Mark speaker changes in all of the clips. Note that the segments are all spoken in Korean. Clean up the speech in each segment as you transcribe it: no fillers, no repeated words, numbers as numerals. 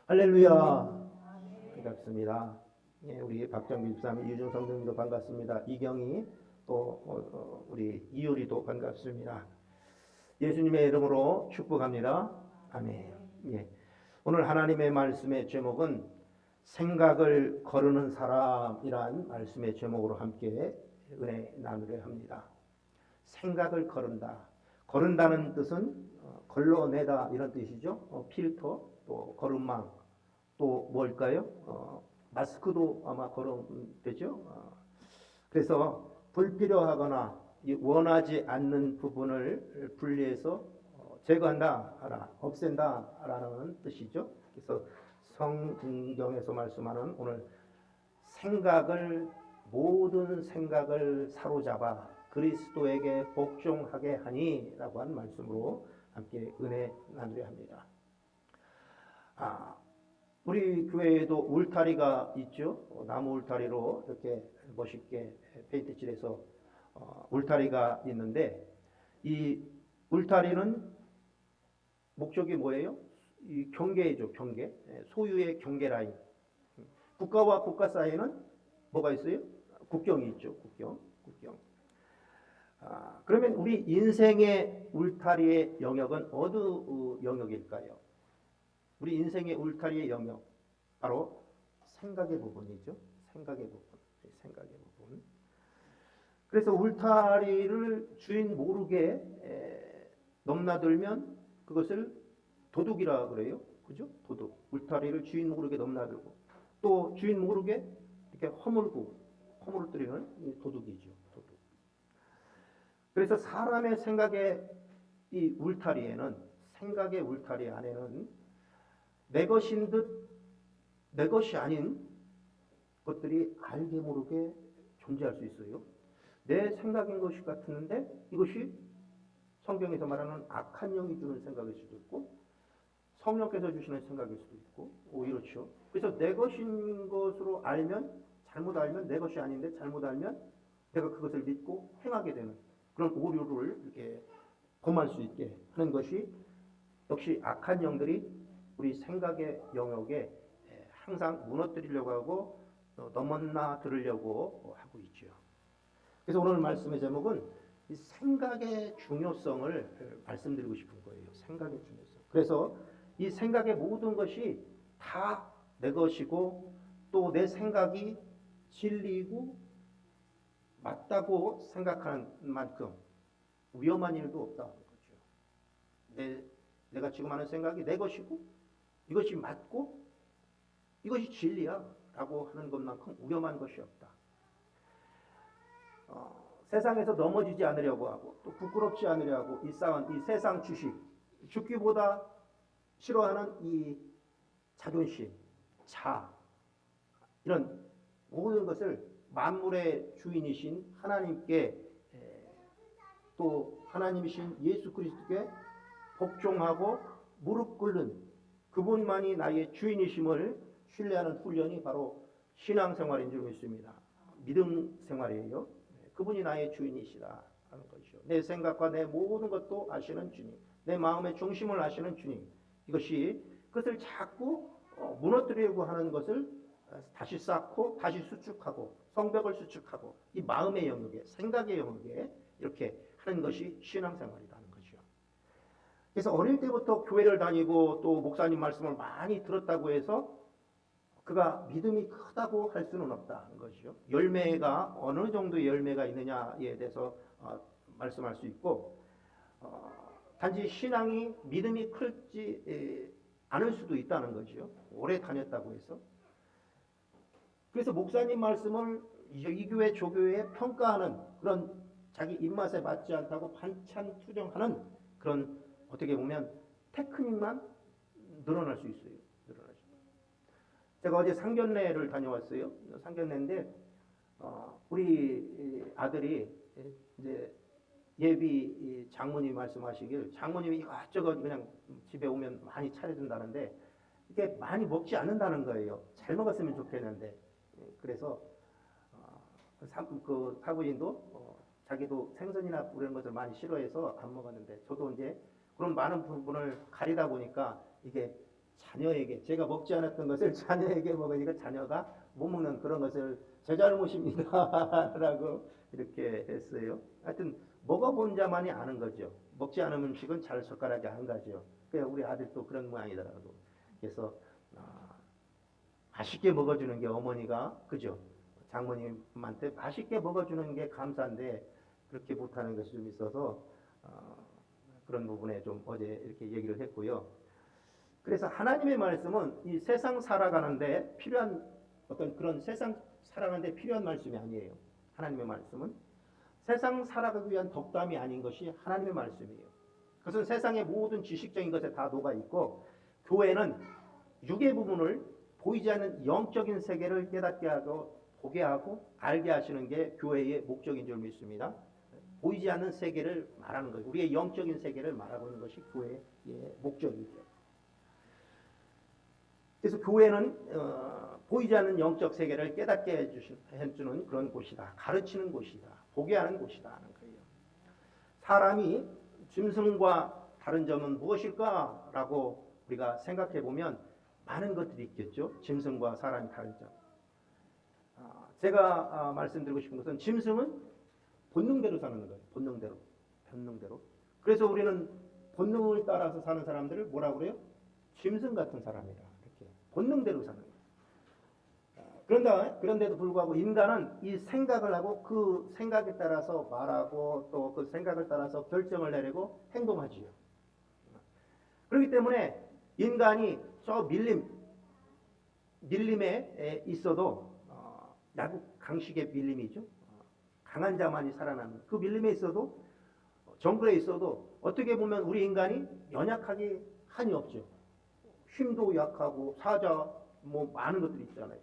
Speaker 1: 할렐루야. 반갑습니다. 예, 우리 박정규 집사님, 유중 성도님도 반갑습니다. 이경희 또 우리 이효리도 반갑습니다. 예수님의 이름으로 축복합니다. 아멘. 예. 오늘 하나님의 말씀의 제목은 생각을 거르는 사람이란 말씀의 제목으로 함께 은혜 나누려 합니다. 생각을 거른다. 거른다는 뜻은 걸러내다 이런 뜻이죠. 필터, 또 거름망, 또 뭘까요? 마스크도 아마 거름되죠. 그래서 불필요하거나 원하지 않는 부분을 분리해서 제거한다, 없앤다라는 뜻이죠. 그래서 성경에서 말씀하는 오늘 모든 생각을 사로잡아 그리스도에게 복종하게 하니라고 한 말씀으로 함께 은혜 나누려 합니다. 우리 교회에도 울타리가 있죠. 나무 울타리로 이렇게 멋있게 페인트 칠해서 울타리가 있는데, 이 울타리는 목적이 뭐예요? 이 경계죠, 경계. 소유의 경계 라인. 국가와 국가 사이에는 뭐가 있어요? 국경이 있죠, 국경. 그러면 우리 인생의 울타리의 영역은 어느 영역일까요? 우리 인생의 울타리의 영역, 바로 생각의 부분이죠. 생각의 부분. 그래서 울타리를 주인 모르게 넘나들면 그것을 도둑이라 그래요. 그죠? 도둑. 울타리를 주인 모르게 넘나들고, 또 주인 모르게 이렇게 허물뜨리는 도둑이죠. 도둑. 그래서 사람의 생각의 이 울타리에는, 생각의 울타리 안에는 내 것인 듯 내 것이 아닌 것들이 알게 모르게 존재할 수 있어요. 내 생각인 것이 같은데 이것이 성경에서 말하는 악한 영이 주는 생각일 수도 있고, 성령께서 주시는 생각일 수도 있고, 이렇죠. 그래서 내 것인 것으로 잘못 알면 내 것이 아닌데, 잘못 알면 내가 그것을 믿고 행하게 되는 그런 오류를 이렇게 범할 수 있게 하는 것이, 역시 악한 영들이 우리 생각의 영역에 항상 무너뜨리려고 하고 넘어들으려고 하고 있죠. 그래서 오늘 말씀의 제목은 이 생각의 중요성을 말씀드리고 싶은 거예요. 생각의 중요성. 그래서 이 생각의 모든 것이 다 내 것이고, 또 내 생각이 진리이고 맞다고 생각하는 만큼 위험한 일도 없다는 거죠. 내가 지금 하는 생각이 내 것이고, 이것이 맞고, 이것이 진리야 라고 하는 것만큼 위험한 것이 없다. 세상에서 넘어지지 않으려고 하고, 또 부끄럽지 않으려고 이 세상 주식, 죽기보다 싫어하는 이 자존심, 이런 모든 것을 만물의 주인이신 하나님께, 또 하나님이신 예수 그리스도께 복종하고 무릎 꿇는 그분만이 나의 주인이심을 신뢰하는 훈련이 바로 신앙생활인 줄 믿습니다. 믿음 생활이에요. 그분이 나의 주인이시다 하는 것이죠. 내 생각과 내 모든 것도 아시는 주님, 내 마음의 중심을 아시는 주님, 그것을 자꾸 무너뜨리려고 하는 것을 다시 쌓고 다시 수축하고 성벽을 수축하고, 이 마음의 영역에, 생각의 영역에 이렇게 하는 것이 신앙생활이라는 거죠. 그래서 어릴 때부터 교회를 다니고 또 목사님 말씀을 많이 들었다고 해서 그가 믿음이 크다고 할 수는 없다는 것이죠. 열매가 어느 정도의 열매가 있느냐에 대해서 말씀할 수 있고, 단지 신앙이 믿음이 클지 않을 수도 있다는 거죠. 오래 다녔다고 해서. 그래서 목사님 말씀을 이 교회 조교회에 평가하는, 그런 자기 입맛에 맞지 않다고 반찬 투정하는 그런, 어떻게 보면 테크닉만 늘어날 수 있어요. 제가 어제 상견례를 다녀왔어요. 상견례인데 우리 아들이 이제 예비 장모님이 말씀하시길, 장모님이 이것저것 그냥 집에 오면 많이 차려준다는데 이게 많이 먹지 않는다는 거예요. 잘 먹었으면 좋겠는데. 그래서 그 사부인도 자기도 생선이나 그런 것을 많이 싫어해서 안 먹었는데, 저도 이제 그런 많은 부분을 가리다 보니까 이게 자녀에게 제가 먹지 않았던 것을 자녀에게 먹으니까 자녀가 못 먹는 그런 것을 제 잘못입니다라고 이렇게 했어요. 하여튼 먹어본 자만이 아는 거죠. 먹지 않은 음식은 잘 젓가락이 안 가죠. 그러니까 우리 아들도 그런 모양이더라고. 그래서 맛있게 먹어주는 게 어머니가 그죠. 장모님한테 맛있게 먹어주는 게 감사한데 그렇게 못하는 것이 좀 있어서 그런 부분에 좀 어제 이렇게 얘기를 했고요. 그래서 하나님의 말씀은 이 세상 살아가는데 필요한 어떤 그런 세상 살아가는데 필요한 말씀이 아니에요. 하나님의 말씀은 세상 살아가기 위한 덕담이 아닌 것이 하나님의 말씀이에요. 그것은 세상의 모든 지식적인 것에 다 녹아 있고 교회는 육의 부분을 보이지 않는 영적인 세계를 깨닫게 하고 보게 하고 알게 하시는 게 교회의 목적인 줄 믿습니다. 보이지 않는 세계를 말하는 거예요. 우리의 영적인 세계를 말하고 있는 것이 교회의 목적이죠. 그래서 교회는 보이지 않는 영적 세계를 깨닫게 해주는 그런 곳이다. 가르치는 곳이다. 보게 하는 곳이다 하는 거예요. 사람이 짐승과 다른 점은 무엇일까라고 우리가 생각해 보면 많은 것들이 있겠죠. 짐승과 사람이 다른 점. 제가 말씀드리고 싶은 것은 짐승은 본능대로 사는 거예요. 본능대로. 그래서 우리는 본능을 따라서 사는 사람들을 뭐라고 그래요? 짐승 같은 사람이라. 이렇게 본능대로 사는 거예요. 그런데도 불구하고 인간은 이 생각을 하고 그 생각에 따라서 말하고 또 그 생각을 따라서 결정을 내리고 행동하지요. 그렇기 때문에 인간이 저 밀림에 있어도 야국 강식의 밀림이죠. 강한 자만이 살아남는 그 밀림에 있어도 정글에 있어도 어떻게 보면 우리 인간이 연약하기 한이 없죠. 힘도 약하고 사자 뭐 많은 것들이 있잖아요.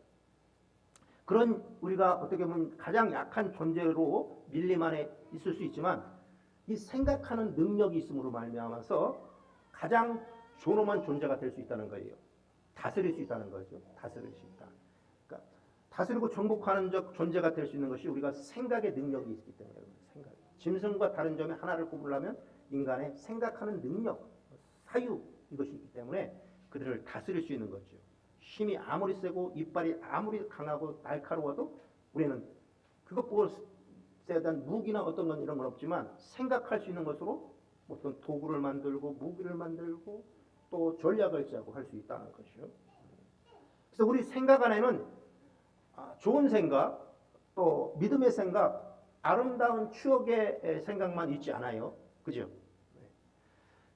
Speaker 1: 그런 우리가 어떻게 보면 가장 약한 존재로 밀림 안에 있을 수 있지만 이 생각하는 능력이 있음으로 말미암아서 가장 존엄한 존재가 될 수 있다는 거예요. 다스릴 수 있다는 거죠. 다스릴 수 있다. 그러니까 다스리고 정복하는 존재가 될 수 있는 것이 우리가 생각의 능력이 있기 때문에 생각. 짐승과 다른 점에 하나를 꼽으려면 인간의 생각하는 능력, 사유 이것이 있기 때문에 그들을 다스릴 수 있는 거죠. 힘이 아무리 세고 이빨이 아무리 강하고 날카로워도 우리는 그것 보고 세단 무기나 어떤 건 이런 건 없지만 생각할 수 있는 것으로 어떤 도구를 만들고 무기를 만들고 또 전략을 짜고 할 수 있다는 것이요. 그래서 우리 생각 안에는 좋은 생각, 또 믿음의 생각, 아름다운 추억의 생각만 있지 않아요. 그죠?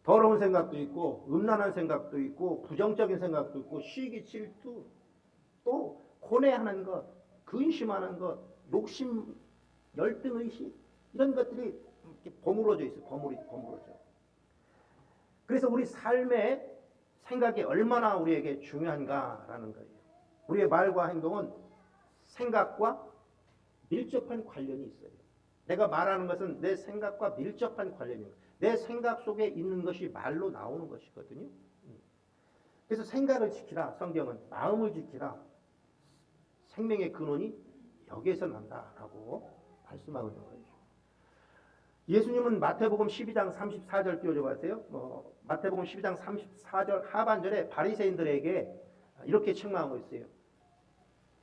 Speaker 1: 더러운 생각도 있고 음란한 생각도 있고 부정적인 생각도 있고 시기 질투 또 고뇌하는 것, 근심하는 것, 욕심, 열등의식 이런 것들이 이렇게 버무러져 있어요. 버무러져. 그래서 우리 삶의 생각이 얼마나 우리에게 중요한가라는 거예요. 우리의 말과 행동은 생각과 밀접한 관련이 있어요. 내가 말하는 것은 내 생각과 밀접한 관련이에요. 내 생각 속에 있는 것이 말로 나오는 것이거든요. 그래서 생각을 지키라. 성경은 마음을 지키라. 생명의 근원이 여기에서 난다라고 말씀하고 있는 거예요. 예수님은 마태복음 12장 34절 띄워줘봤어요. 마태복음 12장 34절 하반절에 바리새인들에게 이렇게 책망하고 있어요.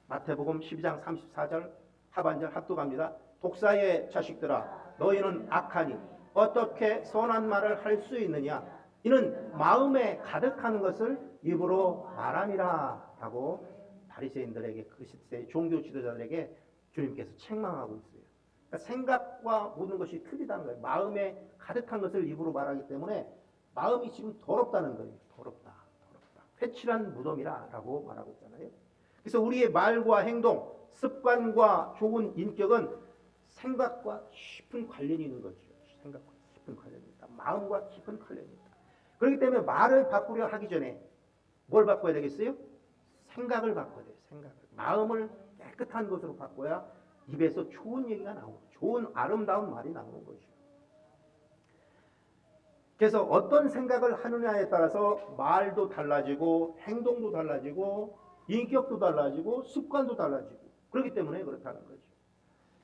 Speaker 1: 마태복음 12장 34절 하반절 합독합니다. 독사의 자식들아 너희는 악하니 어떻게 선한 말을 할 수 있느냐 이는 마음에 가득한 것을 입으로 말함이라 하고 바리새인들에게 그 시대의 종교 지도자들에게 주님께서 책망하고 있어요. 그러니까 생각과 모든 것이 틀리다는 거예요. 마음에 가득한 것을 입으로 말하기 때문에 마음이 지금 더럽다는 거예요. 더럽다. 회칠한 무덤이라고 말하고 있잖아요. 그래서 우리의 말과 행동, 습관과 좋은 인격은 생각과 깊은 관련이 있는 거죠. 생각과 깊은 관련이 있다. 마음과 깊은 관련이 있다. 그렇기 때문에 말을 바꾸려 하기 전에 뭘 바꿔야 되겠어요? 생각을 바꿔야 돼요. 생각을. 마음을 깨끗한 것으로 바꿔야 입에서 좋은 얘기가 나오고 좋은 아름다운 말이 나오는 거죠. 그래서 어떤 생각을 하느냐에 따라서 말도 달라지고 행동도 달라지고 인격도 달라지고 습관도 달라지고 그렇기 때문에 그렇다는 거죠.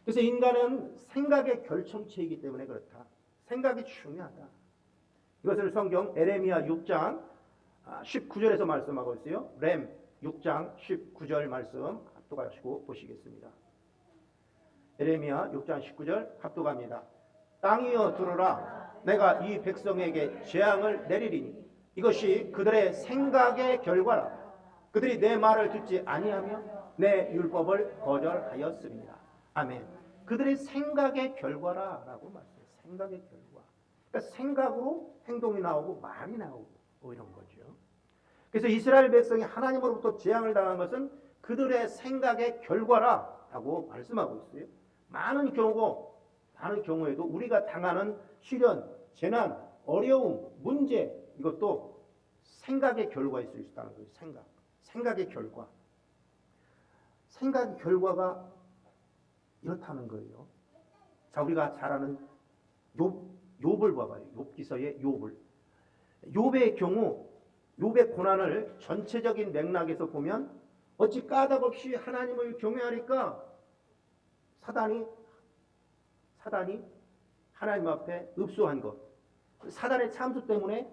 Speaker 1: 그래서 인간은 생각의 결정체이기 때문에 그렇다. 생각이 중요하다. 이것을 성경 에레미야 6장 19절에서 말씀하고 있어요. 렘 6장 19절 말씀 합독하시고 보시겠습니다. 예레미야 6장 19절 합독합니다. 땅이여 들으라. 내가 이 백성에게 재앙을 내리리니 이것이 그들의 생각의 결과라. 그들이 내 말을 듣지 아니하며 내 율법을 거절하였습니다. 아멘. 그들의 생각의 결과라라고 말씀해요. 생각의 결과. 그러니까 생각으로 행동이 나오고 말이 나오고 이런 거죠. 그래서 이스라엘 백성이 하나님으로부터 재앙을 당한 것은 그들의 생각의 결과라고 말씀하고 있어요. 많은 경우에도 우리가 당하는 시련, 재난, 어려움, 문제 이것도 생각의 결과일 수 있다는 거예요. 생각의 결과. 생각의 결과가 이렇다는 거예요. 자, 우리가 잘 아는 욥을 봐봐요. 욥기서의 욥을. 욥의 경우 욥의 고난을 전체적인 맥락에서 보면 어찌 까닭없이 하나님을 경외하니까 사단이 하나님 앞에 읍소한 것. 사단의 참수 때문에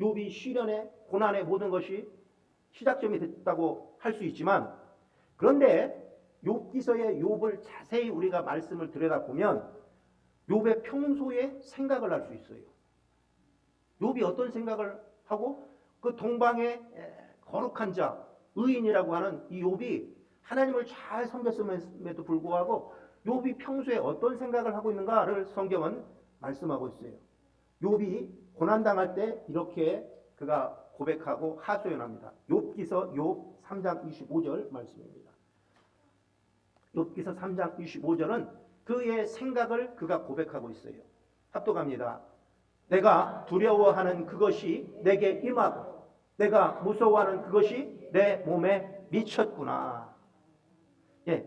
Speaker 1: 욥이 시련의 고난의 모든 것이 시작점이 됐다고 할 수 있지만, 그런데 욥기서의 욥을 자세히 우리가 말씀을 들여다보면 욥의 평소의 생각을 알 수 있어요. 욥이 어떤 생각을 하고 그 동방의 거룩한 자, 의인이라고 하는 이 욥이 하나님을 잘 섬겼음에도 불구하고 욥이 평소에 어떤 생각을 하고 있는가를 성경은 말씀하고 있어요. 욥이 고난당할 때 이렇게 그가 고백하고 하소연합니다. 욥기서 욥 3장 25절 말씀입니다. 욥기서 3장 25절은 그의 생각을 그가 고백하고 있어요. 합독합니다. 내가 두려워하는 그것이 내게 임하고 내가 무서워하는 그것이 내 몸에 미쳤구나. 예,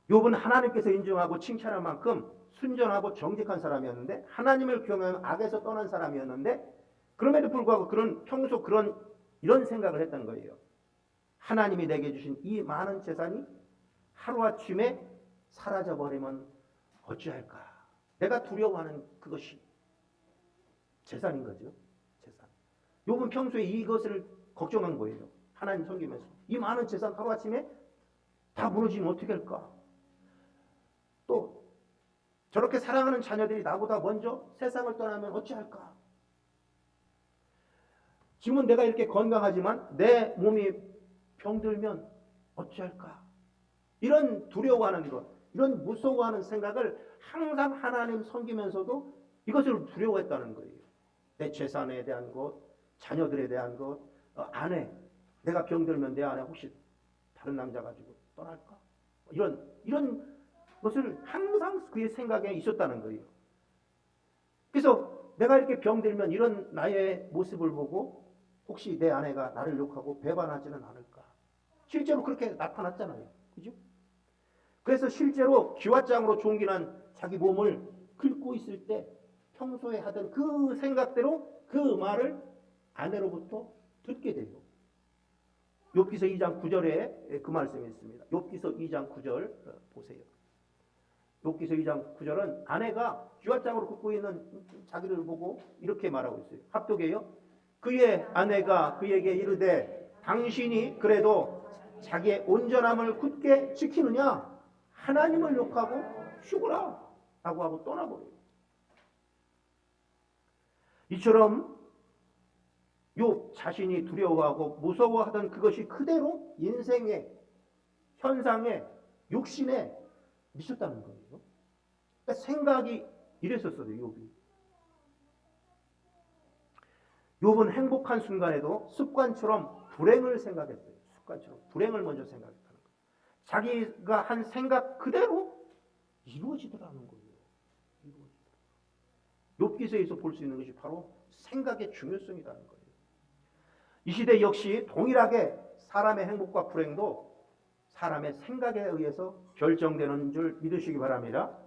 Speaker 1: 욥은 하나님께서 인정하고 칭찬할 만큼 순전하고 정직한 사람이었는데, 하나님을 경외하는 악에서 떠난 사람이었는데, 그럼에도 불구하고 평소 이런 생각을 했던 거예요. 하나님이 내게 주신 이 많은 재산이 하루아침에 사라져버리면 어찌할까. 내가 두려워하는 그것이 재산인 거죠. 재산. 욥은 평소에 이것을 걱정한 거예요. 하나님 섬기면서 이 많은 재산 하루아침에 다 무너지면 어떻게 할까. 또 저렇게 사랑하는 자녀들이 나보다 먼저 세상을 떠나면 어찌할까. 지금은 내가 이렇게 건강하지만 내 몸이 병들면 어찌할까. 이런 두려워하는 것, 이런 무서워하는 생각을 항상 하나님 섬기면서도 이것을 두려워했다는 거예요. 내 재산에 대한 것, 자녀들에 대한 것, 아내, 내가 병들면 내 아내 혹시 다른 남자 가지고 떠날까? 이런 것을 항상 그의 생각에 있었다는 거예요. 그래서 내가 이렇게 병들면 이런 나의 모습을 보고 혹시 내 아내가 나를 욕하고 배반하지는 않을까? 실제로 그렇게 나타났잖아요. 그죠? 그래서 실제로 기왓장으로 종기난 자기 몸을 긁고 있을 때 평소에 하던 그 생각대로 그 말을 아내로부터 듣게 돼요. 욥기서 2장 9절에 그 말씀이 있습니다. 욥기서 2장 9절 보세요. 욥기서 2장 9절은 아내가 기왓장으로 긁고 있는 자기를 보고 이렇게 말하고 있어요. 합독이에요. 그의 아내가 그에게 이르되 당신이 그래도 자기의 온전함을 굳게 지키느냐? 하나님을 욕하고 죽으라 라고 하고 떠나버려요. 이처럼 욥 자신이 두려워하고 무서워하던 그것이 그대로 인생의 현상에 육신에 미쳤다는 거예요. 그러니까 생각이 이랬었어요. 욥은 행복한 순간에도 습관처럼 불행을 생각했어요. 습관처럼 불행을 먼저 생각했다는 거예요. 자기가 한 생각 그대로 이루어지더라는 거예요. 욥기서에서 볼 수 있는 것이 바로 생각의 중요성이라는 거예요. 이 시대 역시 동일하게 사람의 행복과 불행도 사람의 생각에 의해서 결정되는 줄 믿으시기 바랍니다.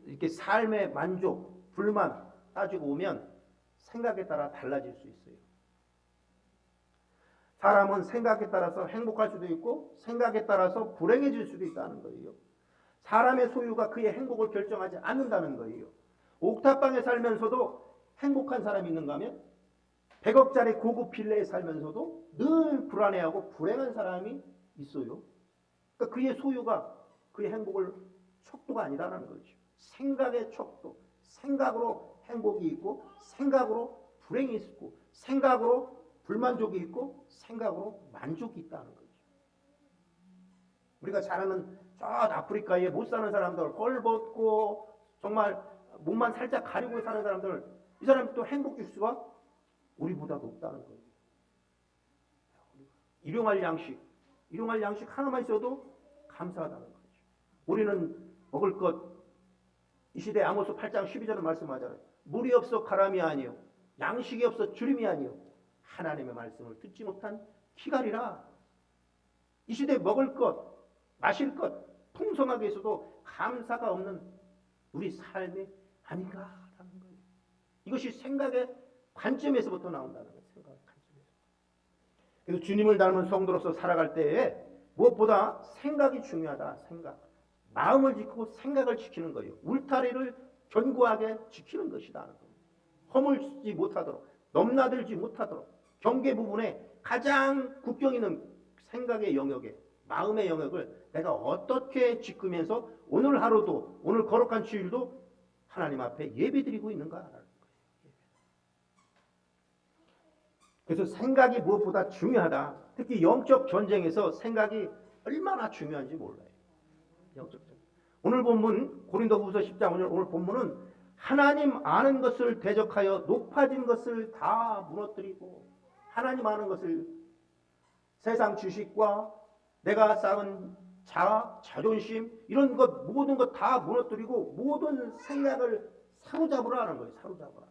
Speaker 1: 이렇게 삶의 만족, 불만 따지고 오면 생각에 따라 달라질 수 있어요. 사람은 생각에 따라서 행복할 수도 있고 생각에 따라서 불행해질 수도 있다는 거예요. 사람의 소유가 그의 행복을 결정하지 않는다는 거예요. 옥탑방에 살면서도 행복한 사람이 있는가 하면 100억짜리 고급 빌라에 살면서도 늘 불안해하고 불행한 사람이 있어요. 그러니까 그의 소유가 그의 행복을 척도가 아니다라는 거죠. 생각의 척도, 생각으로 행복이 있고 생각으로 불행이 있고 생각으로 불만족이 있고 생각으로 만족이 있다는 거죠. 우리가 잘 아는 저 아프리카에 못 사는 사람들, 헐벗고 정말 몸만 살짝 가리고 사는 사람들, 이 사람 또 행복 지수가 우리보다 높다는 거예요. 일용할 양식 하나만 있어도 감사하다는 거죠. 우리는 먹을 것, 이 시대 아모스 8장 12절은 말씀하잖아요. 물이 없어 가람이 아니요, 양식이 없어 주림이 아니요, 하나님의 말씀을 듣지 못한 기갈이라. 이 시대 먹을 것, 마실 것 풍성하게 있어도 감사가 없는 우리 삶이 아닌가라는 거예요. 이것이 생각의 관점에서부터 나온다는 거예요. 생각의 관점에서. 그래서 주님을 닮은 성도로서 살아갈 때에 무엇보다 생각이 중요하다. 생각. 마음을 지키고 생각을 지키는 거예요. 울타리를 견고하게 지키는 것이다. 허물지 못하도록, 넘나들지 못하도록 경계 부분에 가장 국경 있는 생각의 영역에, 마음의 영역을 내가 어떻게 지키면서 오늘 하루도, 오늘 거룩한 주일도 하나님 앞에 예배드리고 있는가라는 거예요. 그래서 생각이 무엇보다 중요하다. 특히 영적 전쟁에서 생각이 얼마나 중요한지 몰라요. 영적 전쟁. 오늘 본문 고린도후서 10장 오늘 본문은 하나님 아는 것을 대적하여 높아진 것을 다 무너뜨리고, 하나님 아는 것을, 세상 주식과 내가 쌓은 자존심 이런 것 모든 것 다 무너뜨리고 모든 생각을 사로잡으라는 거예요. 사로잡으라.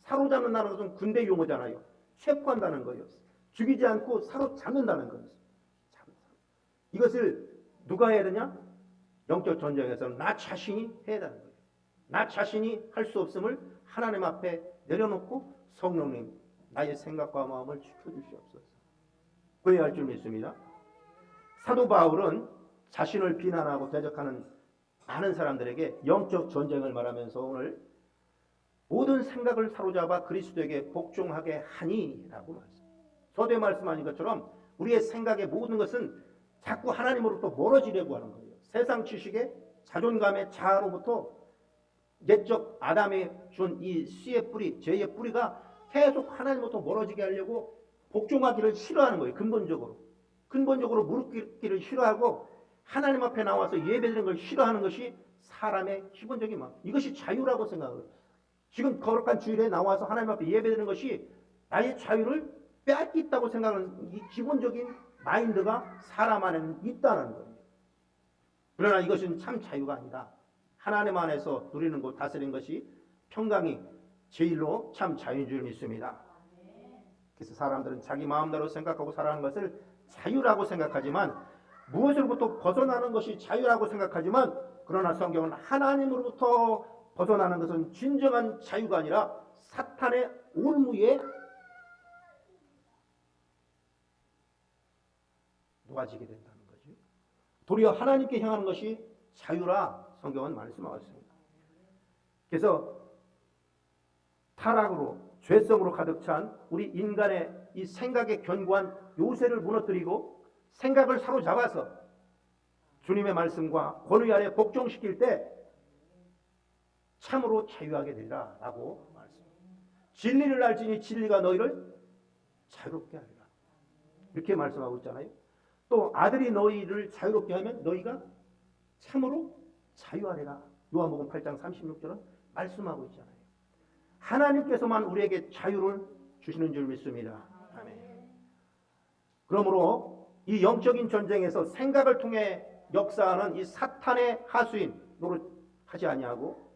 Speaker 1: 사로잡는다는 것은 군대 용어잖아요. 체포한다는 거예요. 죽이지 않고 사로잡는다는 거예요. 이것을 누가 해야 되냐? 영적 전쟁에서는 나 자신이 해야 되는 거예요. 나 자신이 할 수 없음을 하나님 앞에 내려놓고 성령님 나의 생각과 마음을 지켜주시옵소서. 그래야 할 줄 믿습니다. 사도 바울은 자신을 비난하고 대적하는 많은 사람들에게 영적 전쟁을 말하면서 오늘 모든 생각을 사로잡아 그리스도에게 복종하게 하니라고 말씀합니다. 서두에 말씀하신 것처럼 우리의 생각의 모든 것은 자꾸 하나님으로부터 멀어지려고 하는 거예요. 세상 지식의 자존감의 자아로부터 옛적 아담이 준 이 씨의 뿌리, 죄의 뿌리가 계속 하나님으로부터 멀어지게 하려고 복종하기를 싫어하는 거예요. 근본적으로 무릎 꿇기를 싫어하고 하나님 앞에 나와서 예배드리는 걸 싫어하는 것이 사람의 기본적인 마음. 이것이 자유라고 생각해요. 지금 거룩한 주일에 나와서 하나님 앞에 예배드리는 것이 나의 자유를 빼앗겠다고 생각하는 이 기본적인 마인드가 사람 안에는 있다는 거예요. 그러나 이것은 참 자유가 아니다. 하나님 안에서 누리는 것, 다스리는 것이 평강이 제일로 참 자유인 줄 믿습니다. 그래서 사람들은 자기 마음대로 생각하고 살아가는 것을 자유라고 생각하지만, 무엇으로부터 벗어나는 것이 자유라고 생각하지만, 그러나 성경은 하나님으로부터 벗어나는 것은 진정한 자유가 아니라 사탄의 올무에 놓아지게 된다는 거죠. 도리어 하나님께 향하는 것이 자유라 성경은 말씀하고 있습니다. 그래서 타락으로, 죄성으로 가득 찬 우리 인간의 이 생각의 견고한 요새를 무너뜨리고 생각을 사로잡아서 주님의 말씀과 권위 아래 복종시킬 때 참으로 자유하게 되리라 라고 말씀합니다. 진리를 알지니 진리가 너희를 자유롭게 하리라, 이렇게 말씀하고 있잖아요. 또 아들이 너희를 자유롭게 하면 너희가 참으로 자유하리라, 요한복음 8장 36절은 말씀하고 있잖아요. 하나님께서만 우리에게 자유를 주시는 줄 믿습니다. 아멘. 그러므로 이 영적인 전쟁에서 생각을 통해 역사하는 이 사탄의 하수인 노릇하지 아니하고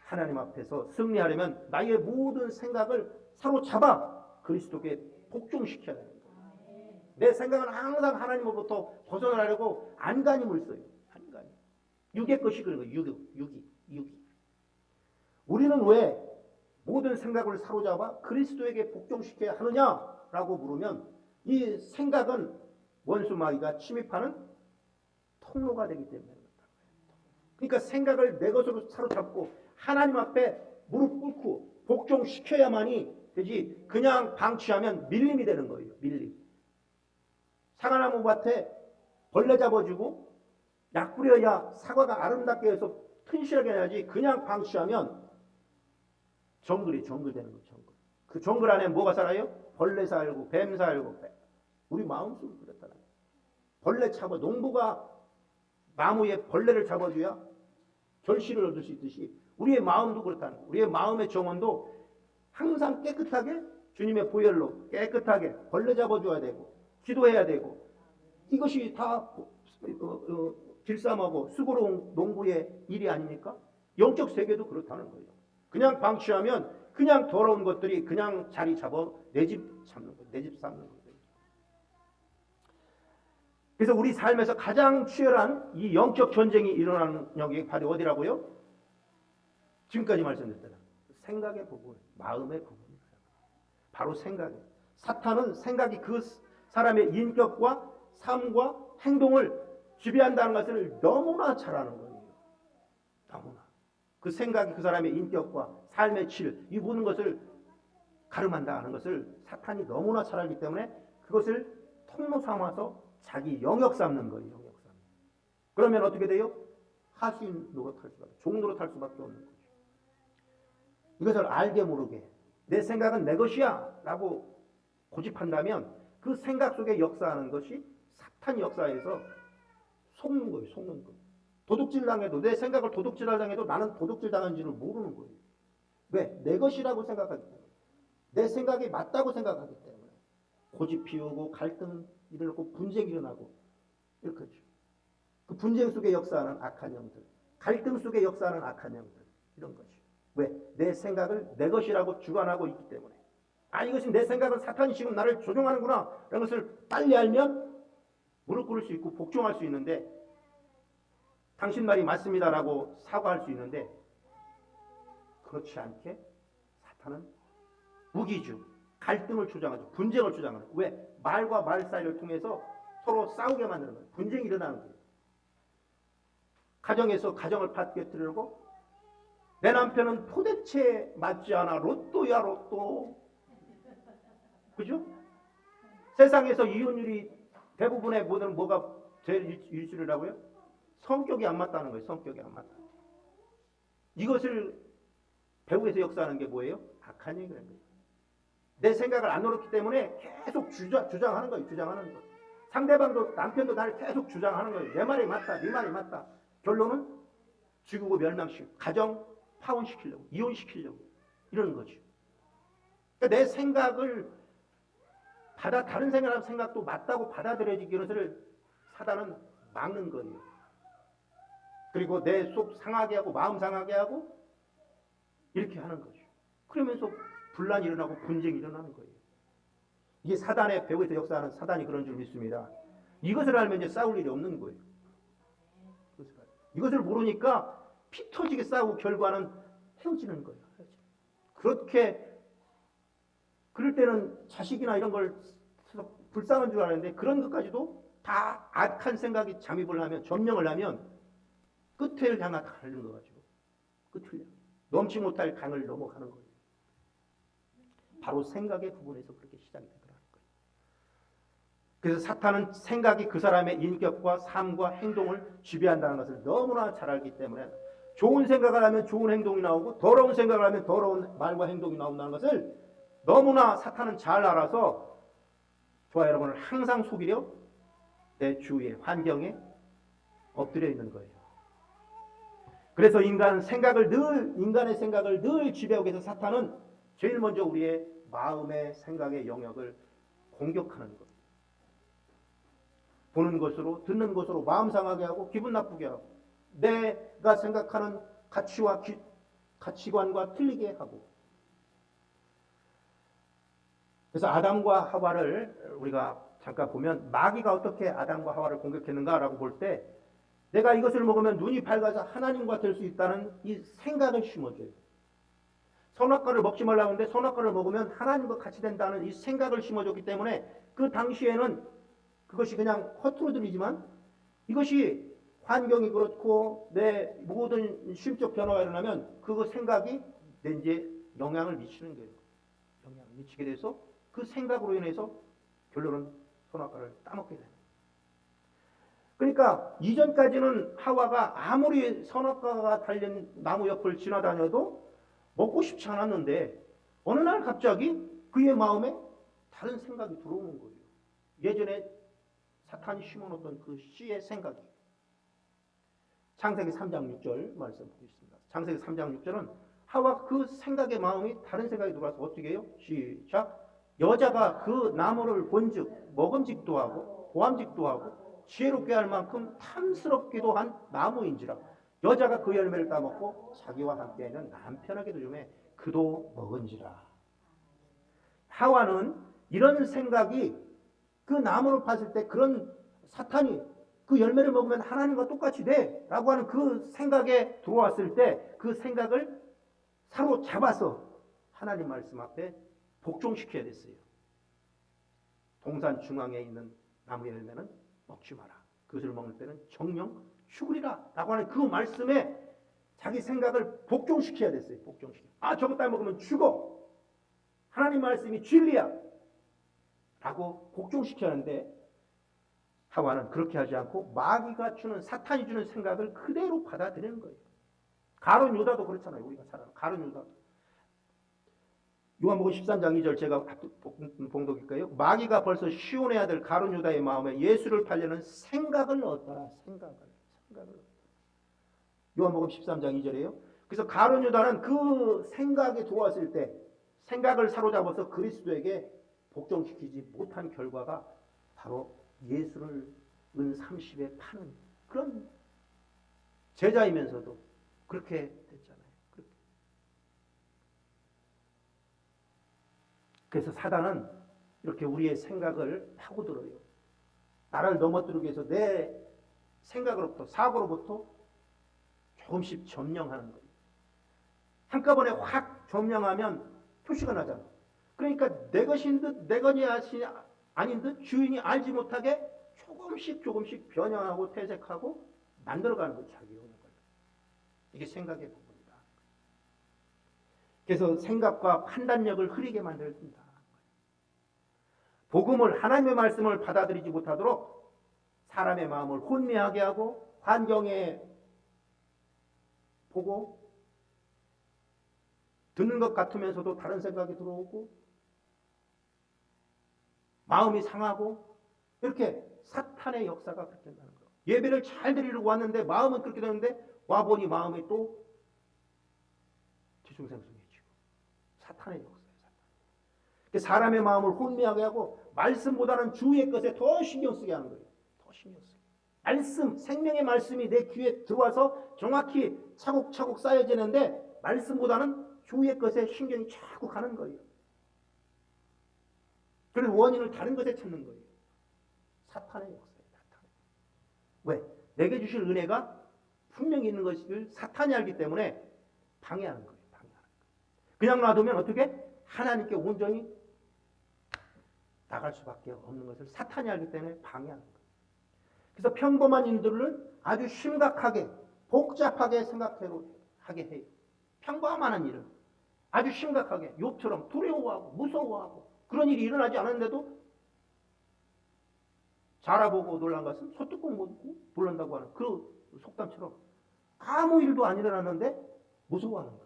Speaker 1: 하나님 앞에서 승리하려면 나의 모든 생각을 사로잡아 그리스도께 복종시켜야 됩니다. 내 생각은 항상 하나님으로부터 벗어나려고 안간힘을 써요. 안간힘. 육의 것이 그런 거예요. 육이. 우리는 왜 모든 생각을 사로잡아 그리스도에게 복종시켜야 하느냐라고 물으면, 이 생각은 원수 마귀가 침입하는 통로가 되기 때문에 그렇다. 그러니까 생각을 내 것으로 사로잡고 하나님 앞에 무릎 꿇고 복종시켜야만이 되지 그냥 방치하면 밀림이 되는 거예요. 밀림. 사과나무 밭에 벌레 잡아주고 약 뿌려야 사과가 아름답게 해서 튼실하게 해야지 그냥 방치하면 정글 되는 거예요. 정글. 그 정글 안에 뭐가 살아요? 벌레 살고 뱀 살고. 우리 마음속도 그렇잖아요. 벌레 잡아 농부가 나무에 벌레를 잡아줘야 결실을 얻을 수 있듯이 우리의 마음도 그렇다는 거예요. 우리의 마음의 정원도 항상 깨끗하게 주님의 보혈로 깨끗하게 벌레 잡아줘야 되고 기도해야 되고 이것이 다 길쌈하고 수고로운 농부의 일이 아닙니까? 영적 세계도 그렇다는 거예요. 그냥 방치하면 그냥 더러운 것들이 그냥 자리 잡아 내 집 잡는 거예요. 내 집 삼는 거예요. 그래서 우리 삶에서 가장 치열한 이 영적 전쟁이 일어나는 영역이 바로 어디라고요? 지금까지 말씀드렸잖아요. 생각의 부분, 마음의 부분이에요. 바로 생각이에요. 사탄은 생각이 그 사람의 인격과 삶과 행동을 지배한다는 것을 너무나 잘 아는 거예요. 너무나. 그 생각이 그 사람의 인격과 삶의 질, 이 모든 것을 가름한다는 것을 사탄이 너무나 잘 알기 때문에 그것을 통로 삼아서 자기 영역 삼는 거예요. 영역 삼는. 그러면 어떻게 돼요? 하수인 노릇할 수밖에, 종 노릇할 수밖에 없는 거죠. 이것을 알게 모르게 내 생각은 내 것이야 라고 고집한다면 그 생각 속에 역사하는 것이 사탄 역사에서 속는 거예요. 속는 거예요. 도둑질 당해도 내 생각을 도둑질 당해도 나는 도둑질 당한지를 모르는 거예요. 왜? 내 것이라고 생각하기 때문에. 내 생각이 맞다고 생각하기 때문에. 고집 피우고 갈등 일어나고 분쟁이 일어나고 이렇게 하죠. 그 분쟁 속에 역사하는 악한 영들, 갈등 속에 역사하는 악한 영들, 이런 거죠. 왜? 내 생각을 내 것이라고 주관하고 있기 때문에. 아, 이것이 내 생각은 사탄이 지금 나를 조종하는구나 라는 것을 빨리 알면 무릎 꿇을 수 있고 복종할 수 있는데, 당신 말이 맞습니다라고 사과할 수 있는데, 그렇지 않게 사탄은 무기주, 갈등을 주장하죠. 분쟁을 주장하는 거예요. 왜? 말과 말 사이를 통해서 서로 싸우게 만드는 거예요. 분쟁이 일어나는 거예요. 가정에서 가정을 파괴하려고 내 남편은 도대체 맞지 않아. 로또야 로또. 그죠? 세상에서 이혼율이 대부분의 모든 뭐가 제일 일수이라고요? 성격이 안 맞다는 거예요. 성격이 안 맞다. 이것을 배후에서 역사하는 게 뭐예요? 악한 얘기라는 거예요. 내 생각을 안 옳았기 때문에 계속 주장하는 거예요. 주장하는 거. 상대방도 남편도 나를 계속 주장하는 거예요. 내 말이 맞다. 네 말이 맞다. 결론은 죽이고 멸망시키고 가정 파혼시키려고 이혼시키려고 이러는 거죠. 그러니까 내 생각을 다른 사람 생각도 맞다고 받아들여지기 것을 사단은 막는 거예요. 그리고 내 속 상하게 하고 마음 상하게 하고 이렇게 하는 거죠. 그러면서 분란이 일어나고 분쟁이 일어나는 거예요. 이게 사단의 배후에서 역사하는 사단이 그런 줄 믿습니다. 이것을 알면 이제 싸울 일이 없는 거예요. 이것을 모르니까 피 터지게 싸우고 결과는 헤어지는 거예요. 그렇게 그럴 때는 자식이나 이런 걸 불쌍한 줄 아는데 그런 것까지도 다 악한 생각이 잠입을 하면 점령을 하면 끝을 향해 가는 거 가지고 끝을 넘지 못할 강을 넘어가는 거예요. 바로 생각의 부분에서 그렇게 시작이 되더라는 거예요. 그래서 사탄은 생각이 그 사람의 인격과 삶과 행동을 지배한다는 것을 너무나 잘 알기 때문에 좋은 생각을 하면 좋은 행동이 나오고 더러운 생각을 하면 더러운 말과 행동이 나온다는 것을 너무나 사탄은 잘 알아서 저와 여러분을 항상 속이려 내 주위의 환경에 엎드려 있는 거예요. 그래서 인간의 생각을 늘 지배하기 위해서 사탄은 제일 먼저 우리의 마음의 생각의 영역을 공격하는 것. 보는 것으로 듣는 것으로 마음 상하게 하고 기분 나쁘게 하고 내가 생각하는 가치관과 틀리게 하고. 그래서 아담과 하와를 우리가 잠깐 보면 마귀가 어떻게 아담과 하와를 공격했는가라고 볼 때 내가 이것을 먹으면 눈이 밝아서 하나님과 될 수 있다는 이 생각을 심어줘요. 선악과를 먹지 말라고 하는데 선악과를 먹으면 하나님과 같이 된다는 이 생각을 심어줬기 때문에 그 당시에는 그것이 그냥 허투루 들리지만 이것이 환경이 그렇고 내 모든 심적 변화가 일어나면 그 생각이 내 이제 영향을 미치는 거예요. 영향을 미치게 돼서 그 생각으로 인해서 결론은 선악과를 따먹게 되는. 그러니까 이전까지는 하와가 아무리 선악과가 달린 나무 옆을 지나다녀도 먹고 싶지 않았는데 어느 날 갑자기 그의 마음에 다른 생각이 들어오는 거예요. 예전에 사탄이 심어놓던 그 씨의 생각이. 창세기 3장 6절 말씀 보겠습니다. 창세기 3장 6절은 하와 그 생각의 마음이 다른 생각이 들어와서 어떻게 해요? 시작. 여자가 그 나무를 본즉 먹음직도 하고 보암직도 하고 지혜롭게 할 만큼 탐스럽기도 한 나무인지라 여자가 그 열매를 따먹고 자기와 함께 있는 남편에게도 주매 그도 먹은지라. 하와는 이런 생각이 그 나무를 봤을 때 그런 사탄이 그 열매를 먹으면 하나님과 똑같이 돼 라고 하는 그 생각에 들어왔을 때 그 생각을 사로잡아서 하나님 말씀 앞에 복종시켜야 됐어요. 동산 중앙에 있는 나무 열매는 먹지 마라. 그것을 먹을 때는 정령 죽으리라 라고 하는 그 말씀에 자기 생각을 복종시켜야 됐어요. 복종시켜. 아, 저것 따 먹으면 죽어. 하나님 말씀이 진리야 라고 복종시켜야 하는데 하와는 그렇게 하지 않고 마귀가 주는, 사탄이 주는 생각을 그대로 받아들이는 거예요. 가룟 유다도 그렇잖아요. 우리가 잘 아는 가룟 유다. 요한복음 13장 2절 제가 봉독일까요? 마귀가 벌써 시온해야 될 가룟 유다의 마음에 예수를 팔려는 생각을 넣었더라. 생각을. 요한복음 13장 2절이에요. 그래서 가룟 유다는 그 생각이 들어왔을 때 생각을 사로잡아서 그리스도에게 복종시키지 못한 결과가 바로 예수를 은 30에 파는 그런 제자이면서도 그렇게 됐잖아요. 그렇게. 그래서 사단은 이렇게 우리의 생각을 파고들어요. 나를 넘어뜨리기 위해서 내 생각으로부터, 사고로부터 조금씩 점령하는 거예요. 한꺼번에 확 점령하면 표시가 나잖아. 그러니까 내 것인 듯 내 것이 아닌 듯 주인이 알지 못하게 조금씩 변형하고 퇴색하고 만들어가는 거예요. 자기 오는 걸. 이게 생각의 부분이다. 그래서 생각과 판단력을 흐리게 만들어준다. 복음을, 하나님의 말씀을 받아들이지 못하도록 사람의 마음을 혼미하게 하고 환경에 보고 듣는 것 같으면서도 다른 생각이 들어오고 마음이 상하고 이렇게 사탄의 역사가 그렇게 된다는 거예요. 예배를 잘 드리려고 왔는데 마음은 그렇게 되는데 와보니 마음이 또 뒤숭생숭해지고 사탄의 역사예요. 사탄. 사람의 마음을 혼미하게 하고 말씀보다는 주위의 것에 더 신경 쓰게 하는 거예요. 더 신경 쓰게. 말씀, 생명의 말씀이 내 귀에 들어와서 정확히 차곡차곡 쌓여지는데 말씀보다는 주위의 것에 신경이 자꾸 가는 거예요. 그래서 원인을 다른 것에 찾는 거예요. 사탄의 역사예요. 사탄. 왜? 내게 주실 은혜가 분명히 있는 것을 사탄이 알기 때문에 방해하는 거예요. 방해하는 거예요. 그냥 놔두면 어떻게? 하나님께 온전히 나갈 수밖에 없는 것을 사탄이 알기 때문에 방해하는 거예요. 그래서 평범한 인들을 아주 심각하게 복잡하게 생각하게 해요. 평범한 일을 아주 심각하게 욥처럼 두려워하고 무서워하고 그런 일이 일어나지 않았는데도 자라보고 놀란 것은 소뚜껑 묻고 놀란다고 하는 그 속담처럼 아무 일도 안 일어났는데 무서워하는 거예요.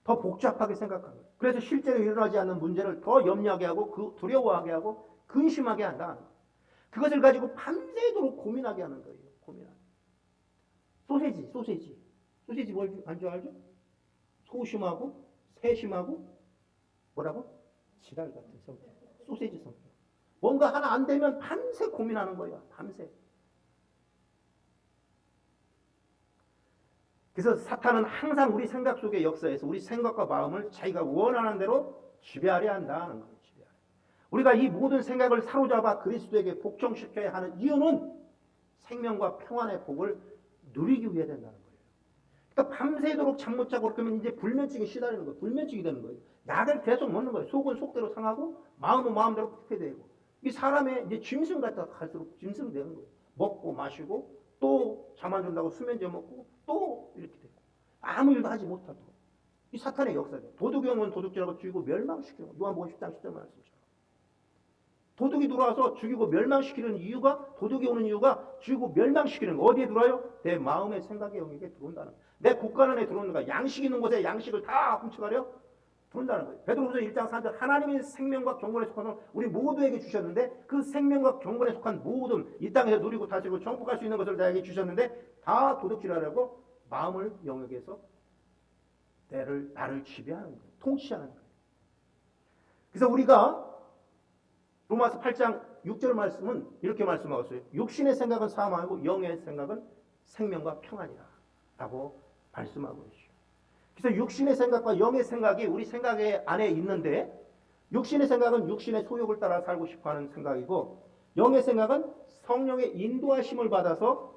Speaker 1: 더 복잡하게 생각하는 거예요. 그래서 실제로 일어나지 않는 문제를 더 염려하게 하고 두려워하게 하고 근심하게 한다. 그것을 가지고 밤새도록 고민하게 하는 거예요. 고민하는. 소세지 뭘 안 좋아하죠? 소심하고 세심하고 뭐라고? 지랄 같은 성격. 소세지 성격. 뭔가 하나 안 되면 밤새 고민하는 거예요. 밤새. 그래서 사탄은 항상 우리 생각 속의 역사에서 우리 생각과 마음을 자기가 원하는 대로 지배하려 한다는 거예요. 지배하려. 우리가 이 모든 생각을 사로잡아 그리스도에게 복종시켜야 하는 이유는 생명과 평안의 복을 누리기 위해 된다는 거예요. 그러니까 밤새도록 잠 못 자고 그러면 이제 불면증에 시달리는 거예요. 불면증이 되는 거예요. 약을 계속 먹는 거예요. 속은 속대로 상하고 마음은 마음대로 그렇게 되고 이 사람의 이제 짐승 같다 갈수록 짐승 되는 거예요. 먹고 마시고 또 잠 안 준다고 수면제 먹고 또 이렇게 되고 아무 일도 하지 못하도록 이 사탄의 역사죠. 도둑이 오면 도둑질하고 죽이고 멸망시키는 거. 누가복음 10장 10절 말씀이죠. 도둑이 들어와서 죽이고 멸망시키는 이유가, 도둑이 오는 이유가 죽이고 멸망시키는 거. 어디에 들어와요? 내 마음의 생각의 영역에 들어온다는 거예요. 내 곳간 안에 들어오는 거야. 양식 있는 곳에 양식을 다 훔쳐가려 들어온다는 거예요. 베드로후서 1장 3절 하나님의 생명과 경건에 속한 우리 모두에게 주셨는데 그 생명과 경건에 속한 모든 이 땅에서 누리고 다스리고 정복할 수 있는 것을 나에게 주셨는데 다 도둑질하려고 마음을 영역에서 나를 지배하는 거예요. 통치하는 거예요. 그래서 우리가 로마서 8장 6절 말씀은 이렇게 말씀하고 있어요. 육신의 생각은 사망이고 영의 생각은 생명과 평안이라 라고 말씀하고 있어요. 그래서 육신의 생각과 영의 생각이 우리 생각의 안에 있는데, 육신의 생각은 육신의 소욕을 따라 살고 싶어하는 생각이고, 영의 생각은 성령의 인도하심을 받아서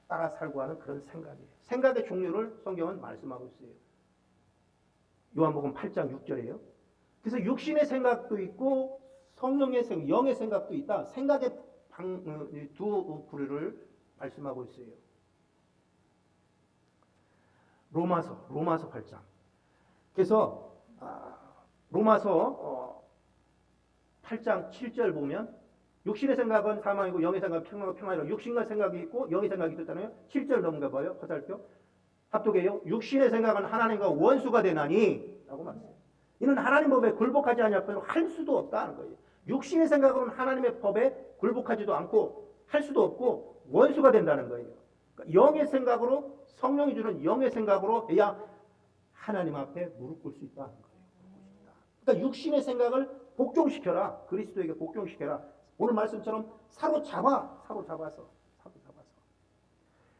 Speaker 1: 따라 살고 하는 그런 생각이에요. 생각의 종류를 성경은 말씀하고 있어요. 요한복음 8장 6절이에요. 그래서 육신의 생각도 있고 성령의 생각, 영의 생각도 있다. 생각의 두 부류를 말씀하고 있어요. 로마서 8장. 그래서 로마서 8장 7절 보면 육신의 생각은 사망이고 영의 생각은 평안이라. 육신과 생각이 있고 영의 생각이 있었잖아요. 7절 넘어가 봐요. 화살표. 합독해요. 육신의 생각은 하나님과 원수가 되나니 라고 말했어요. 이는 하나님 법에 굴복하지 아니하면 할 수도 없다는 거예요. 육신의 생각으로는 하나님의 법에 굴복하지도 않고 할 수도 없고 원수가 된다는 거예요. 그러니까 영의 생각으로, 성령이 주는 영의 생각으로 해야 하나님 앞에 무릎 꿇을 수 있다는 거예요. 그러니까 육신의 생각을 복종시켜라. 그리스도에게 복종시켜라. 오늘 말씀처럼 사로잡아서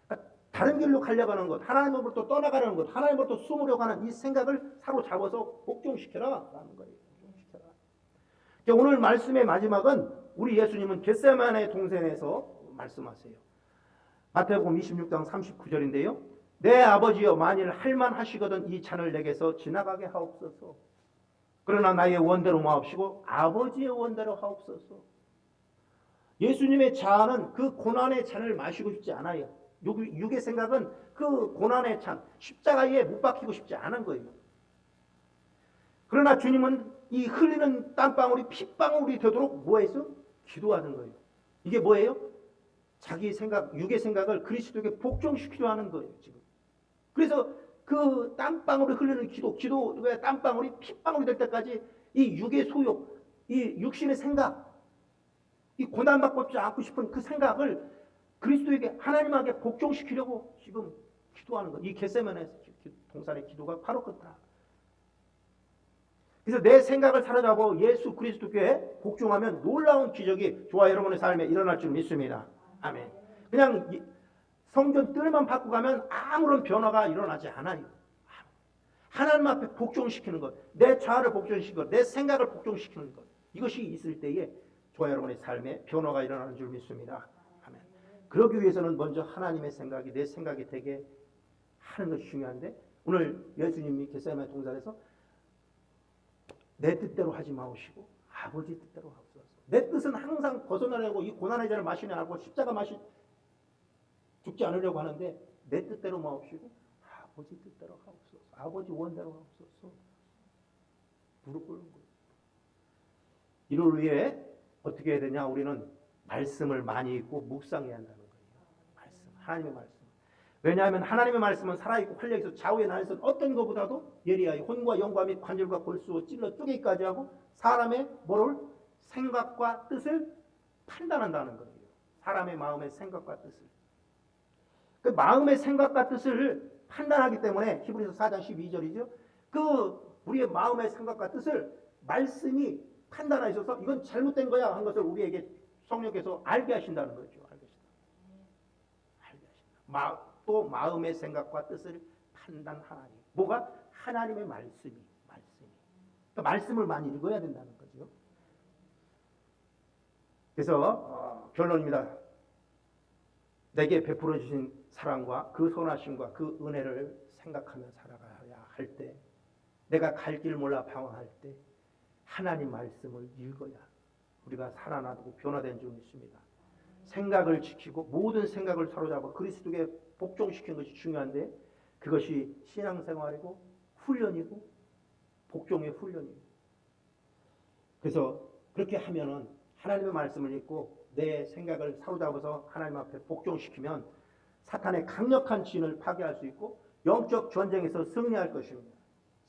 Speaker 1: 그러니까 다른 길로 가려고 하는 것, 하나님으로부터 떠나가려는 것, 하나님으로부터 숨으려고 하는 이 생각을 사로잡아서 복종시켜라 라는 거예요. 복종시켜라. 오늘 말씀의 마지막은 우리 예수님은 겟세마네 동산에서 말씀하세요. 마태복음 26장 39절인데요. 내 아버지여, 만일 할만하시거든 이 잔을 내게서 지나가게 하옵소서. 그러나 나의 원대로 마옵시고 아버지의 원대로 하옵소서. 예수님의 잔은 그 고난의 잔을 마시고 싶지 않아요. 육의 생각은 그 고난의 잔, 십자가에 못 박히고 싶지 않은 거예요. 그러나 주님은 이 흘리는 땀방울이 핏방울이 되도록 뭐 했어? 기도하는 거예요. 이게 뭐예요? 자기 생각, 육의 생각을 그리스도에게 복종시키려 하는 거예요, 지금. 그래서 그 땀방울이 흐르는 기도의 땀방울이 핏방울이 될 때까지 이 육의 소욕, 이 육신의 생각, 이 고난받지 않고 싶은 그 생각을 그리스도에게, 하나님에게 복종시키려고 지금 기도하는 거예요. 이 겟세마네 동산의 기도가 바로 그렇다. 그래서 내 생각을 사로잡아 예수 그리스도께 복종하면 놀라운 기적이 저와 여러분의 삶에 일어날 줄 믿습니다. 아멘. 그냥 성전 뜰만 받고 가면 아무런 변화가 일어나지 않아요. 하나님 앞에 복종시키는 것, 내 자아를 복종시키는 것, 내 생각을 복종시키는 것, 이것이 있을 때에 저와 여러분의 삶에 변화가 일어나는 줄 믿습니다. 아멘. 그러기 위해서는 먼저 하나님의 생각이 내 생각이 되게 하는 것이 중요한데, 오늘 예수님이 겟세마네 동산에서 내 뜻대로 하지 마오시고 아버지 뜻대로 하옵소서. 내 뜻은 항상 벗어나려고 이 고난의 잔을 마시려 하고 십자가 죽지 않으려고 하는데 내 뜻대로 마옵시고 아버지 뜻대로 하옵소서. 아버지 원대로 하옵소서. 무릎 꿇는 거예요. 이를 위해 어떻게 해야 되냐? 우리는 말씀을 많이 읽고 묵상해야 한다는 거예요. 말씀, 하나님의 말씀. 왜냐하면 하나님의 말씀은 살아있고 활력있어 좌우에 나에서 어떤 것보다도 예리하여 혼과 영과 및 관절과 골수 찔러 쪼개기까지 하고 사람의 뭐를 생각과 뜻을 판단한다는 거예요. 사람의 마음의 생각과 뜻을. 그 마음의 생각과 뜻을 판단하기 때문에 히브리서 4장 12절이죠. 그 우리의 마음의 생각과 뜻을 말씀이 판단하셔서 이건 잘못된 거야 한 것을 우리에게 성령께서 알게 하신다는 거죠. 알게 하신다. 또 마음의 생각과 뜻을 판단하나니. 뭐가? 하나님의 말씀이. 그러니까 말씀을 많이 읽어야 된다는 거죠. 그래서 결론입니다. 내게 베풀어 주신 사랑과 그 선하심과 그 은혜를 생각하며 살아가야 할 때, 내가 갈 길 몰라 방황할 때 하나님 말씀을 읽어야 우리가 살아나고 변화된 줄 믿습니다. 생각을 지키고 모든 생각을 사로잡아 그리스도께 복종시키는 것이 중요한데, 그것이 신앙생활이고 훈련이고 복종의 훈련이고, 그래서 그렇게 하면은 하나님의 말씀을 읽고 내 생각을 사로잡아서 하나님 앞에 복종시키면 사탄의 강력한 진을 파괴할 수 있고 영적 전쟁에서 승리할 것입니다.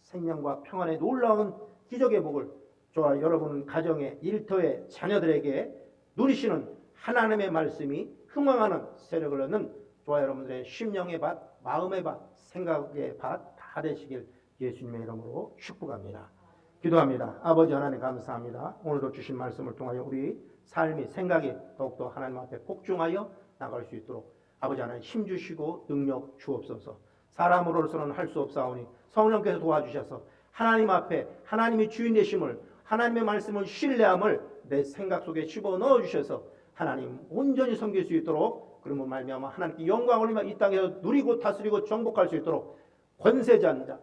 Speaker 1: 생명과 평안의 놀라운 기적의 복을 저와 여러분 가정의 일터의 자녀들에게 누리시는 하나님의 말씀이 흥왕하는 세력을 얻는 저와 여러분들의 심령의 밭, 마음의 밭, 생각의 밭 다 되시길 예수님의 이름으로 축복합니다. 기도합니다. 아버지 하나님 감사합니다. 오늘도 주신 말씀을 통하여 우리 삶이 생각이 더욱더 하나님 앞에 복종하여 나갈 수 있도록 아버지 하나님 힘주시고 능력 주옵소서. 사람으로서는 할 수 없사오니 성령께서 도와주셔서 하나님 앞에 하나님이 주인 되심을, 하나님의 말씀을 신뢰함을 내 생각 속에 집어넣어 주셔서 하나님 온전히 섬길 수 있도록, 그러면 말미암아 하나님께 영광을 올리며 이 땅에서 누리고 다스리고 정복할 수 있도록 권세자인 자,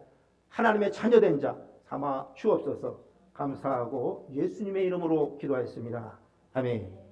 Speaker 1: 하나님의 자녀된 자 삼아 주옵소서. 감사하고 예수님의 이름으로 기도하였습니다. 아멘.